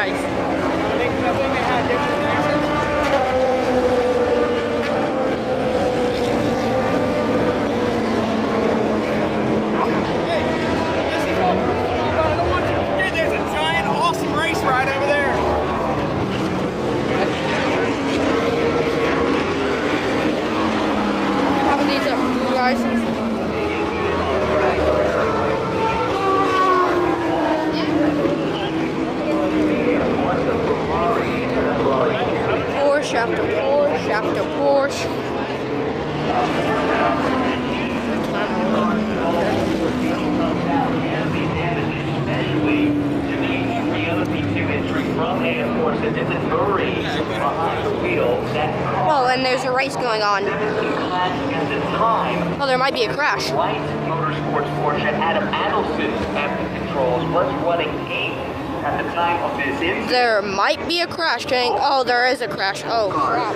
Nice. Right over there. How about these blue guys? Porsche after Porsche after Porsche. Oh, and there's a race going on. Oh, there might be a crash. White Motorsports Porsche Adam Adelson at the controls was running 8th at the time of this incident. There might be a crash, Jane. Oh, there is a crash. Oh, crap.